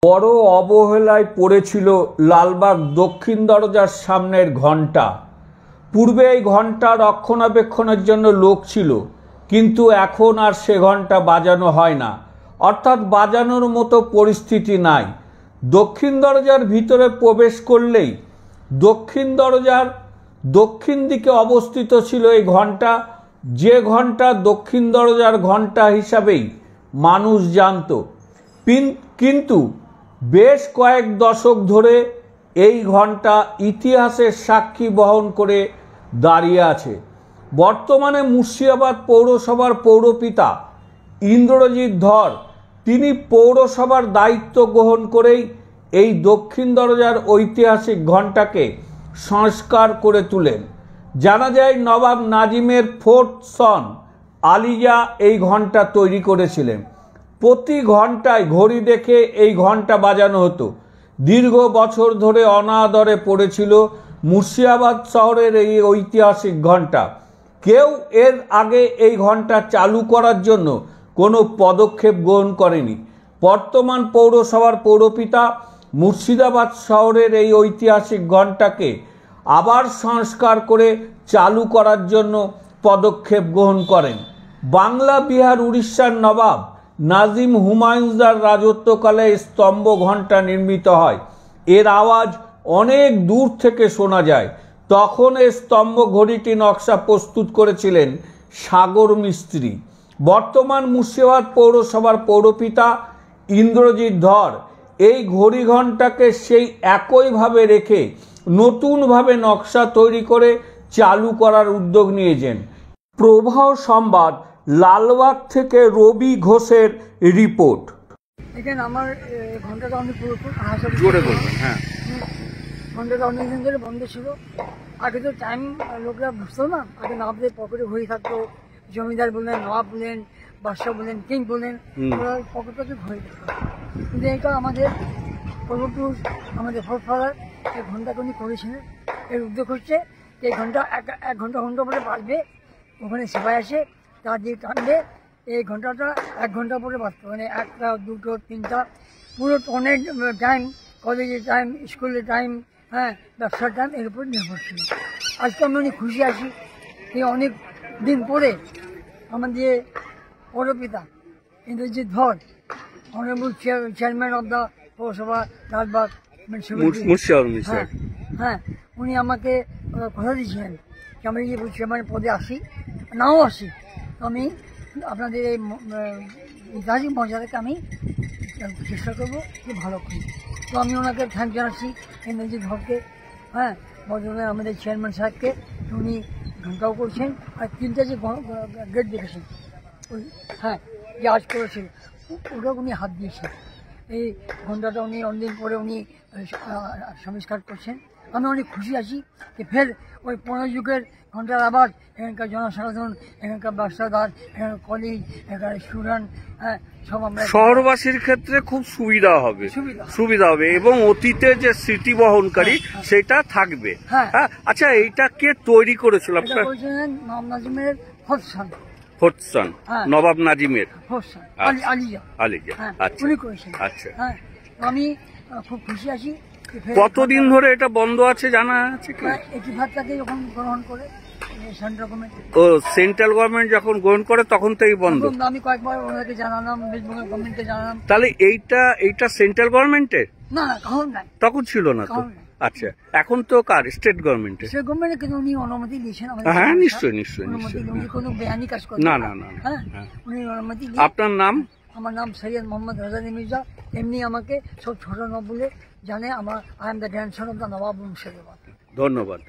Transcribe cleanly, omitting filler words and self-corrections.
বড় অবহেলায় পড়েছিল লালবাগ দক্ষিণ দরজার সামনের ঘণ্টা। পূর্বে এই ঘণ্টা রক্ষণাবেক্ষণের জন্য লোক ছিল, কিন্তু এখন আর সে ঘণ্টা বাজানো হয় না, অর্থাৎ বাজানোর মতো পরিস্থিতি নাই। দক্ষিণ দরজার ভিতরে প্রবেশ করলেই দক্ষিণ দরজার দক্ষিণ দিকে অবস্থিত ছিল এই ঘণ্টা, যে ঘণ্টা দক্ষিণ দরজার ঘণ্টা হিসাবেই মানুষ জানত। কিন্তু বেশ কয়েক দশক ধরে এই ঘণ্টা ইতিহাসের সাক্ষী বহন করে দাঁড়িয়ে আছে। বর্তমানে মুর্শিদাবাদ পৌরসভার পৌরপিতা ইন্দ্রজিৎ ধর তিনি পৌরসভার দায়িত্ব গ্রহণ করেই এই দক্ষিণ দরজার ঐতিহাসিক ঘণ্টাকে সংস্কার করে তুলেন। জানা যায় নবাব নাজিমের ফোর্থ সন আলিজা এই ঘণ্টা তৈরি করেছিলেন। প্রতি ঘন্টায় ঘড়ি দেখে এই ঘণ্টা বাজানো হতো। দীর্ঘ বছর ধরে অনাদরে পড়েছিল মুর্শিদাবাদ শহরের এই ঐতিহাসিক ঘণ্টা। কেউ এর আগে এই ঘণ্টা চালু করার জন্য কোনো পদক্ষেপ গ্রহণ করেনি। বর্তমান পৌরসভার পৌরপিতা মুর্শিদাবাদ শহরের এই ঐতিহাসিক ঘণ্টাকে আবার সংস্কার করে চালু করার জন্য পদক্ষেপ গ্রহণ করেন। বাংলা, বিহার, উড়িষ্যার নবাব নাজিম হুমায়ুনদার রাজত্বকালে স্তম্ভ ঘণ্টা নির্মিত হয়। এর আওয়াজ অনেক দূর থেকে শোনা যায়। তখন এই স্তম্ভ ঘড়িটি নকশা প্রস্তুত করেছিলেন সাগর মিস্ত্রি। বর্তমান মুর্শিদাবাদ পৌরসভার পৌরপিতা ইন্দ্রজিৎ ধর এই ঘড়ি ঘণ্টাকে সেই একইভাবে রেখে নতুনভাবে নকশা তৈরি করে চালু করার উদ্যোগ নিয়েছেন। প্রবাহ সংবাদ, লালবাগ থেকে রবি ঘোষের রিপোর্ট। এখানে আমার ঘন্টাটা অনেক জোরে বলবেন। হ্যাঁ, ঘন্টাটা অনেকদিন ধরে বন্ধ ছিল। আগে তো টাইম লোকরা বুঝতো না, আগে নবাবদের পকেটে ঘড়ি থাকতো। জমিদার বললেন, নবাব বলেন, বাদশাহ বলেন, কিং বলেন, পকেটে ঘড়ি থাকতো। কিন্তু এটা আমাদের পূর্বপুরুষ, আমাদের ফোরফাদার এই ঘন্টাকে উনি করেছিলেন। এর উদ্যোগ হচ্ছে এই ঘন্টা এক ঘন্টা পরে বাজবে, ওখানে সেবাই আসে, তার দিয়ে টানবে, এই ঘন্টাটা 1 ঘন্টা পরে বাজতো। মানে 1টা, 2টো, 3টা, পুরো অনেক টাইম, কলেজের টাইম, স্কুলের টাইম, হ্যাঁ, ব্যবসার টাইম, এর উপর নির্ভরশীল। আজকে আমি অনেক খুশি আছি যে অনেক দিন পরে আমাদের পৌরপিতা ইন্দ্রজিৎ ধর, অনারেবল চেয়ারম্যান অব দ্য পৌরসভা লালবাগ মিউনিসিপ্যালিটি, হ্যাঁ, উনি আমাকে কথা দিয়েছিলেন যে আমি যে চেয়ারম্যান পদে আসি নাও আসি, আমি আপনাদের এই ঐতিহাসিক মর্যাদাকে আমি চেষ্টা করবো যে ভালো করি। তো আমি ওনাকে থ্যাংক জানাচ্ছি ইন্দ্রজিৎ ধরকে, হ্যাঁ, বর্তমানে আমাদের চেয়ারম্যান সাহেবকে। উনি ঘন্টাও করছেন, আর 3টা যে গেট দেখেছেন, ওই, হ্যাঁ, যে আজ করেছিল ওটা উনি হাত দিয়েছেন। এই ঘন্টাটা উনি অনেকদিন পরে উনি সংস্কার করছেন। আমি অনেক খুশি আছি যে ফের ওই পুরনো যুগের ঘন্টার আবার এখানকার জনসাধারণ, এখানকার ব্যবসাদার, এখানকার কলেজ, এখানকার স্টুডেন্ট, হ্যাঁ, সব আমরা শহরবাসীর ক্ষেত্রে খুব সুবিধা হবে এবং অতীতে যে স্মৃতি বহনকারী সেটা থাকবে। হ্যাঁ, আচ্ছা, এইটা কে তৈরি করেছিল? নবাব নাজিমের ফোর্থ সন, নবাব নাজিমের আলিজা, উনি করেছেন। আচ্ছা, হ্যাঁ, আমি খুব খুশি আছি। কতদিন ধরে এটা বন্ধ আছে জানা আছে কি? 85 থেকে যখন গ্রহণ করে সেন্ট্রাল গভর্নমেন্ট, সেন্ট্রাল গভর্নমেন্ট যখন গ্রহণ করে তখন থেকেই বন্ধ। আমি কয়েকবার ওনাকে জানালাম, ওয়েস্ট বেঙ্গল গভর্নমেন্টকে জানালাম। তাহলে এইটা সেন্ট্রাল গভর্নমেন্টের? না, তখন নাই, তখন ছিল না তো। আচ্ছা, এখন তো কার? স্টেট গভর্নমেন্টের। স্টেট গভর্নমেন্টের, কিন্তু উনি অনুমতি দিয়েছেন। হ্যাঁ, নিশ্চয়ই। উনি কোনো বেআইনি কাজ করেন না। হ্যাঁ, উনি অনুমতি। আপনার নাম? আমার নাম সৈয়দ মোহাম্মদ রাজানী মির্জা। এমনি আমাকে সব ছোট নবাব বলে জানে। I am the grandson of the nawab Murshidabad. ধন্যবাদ।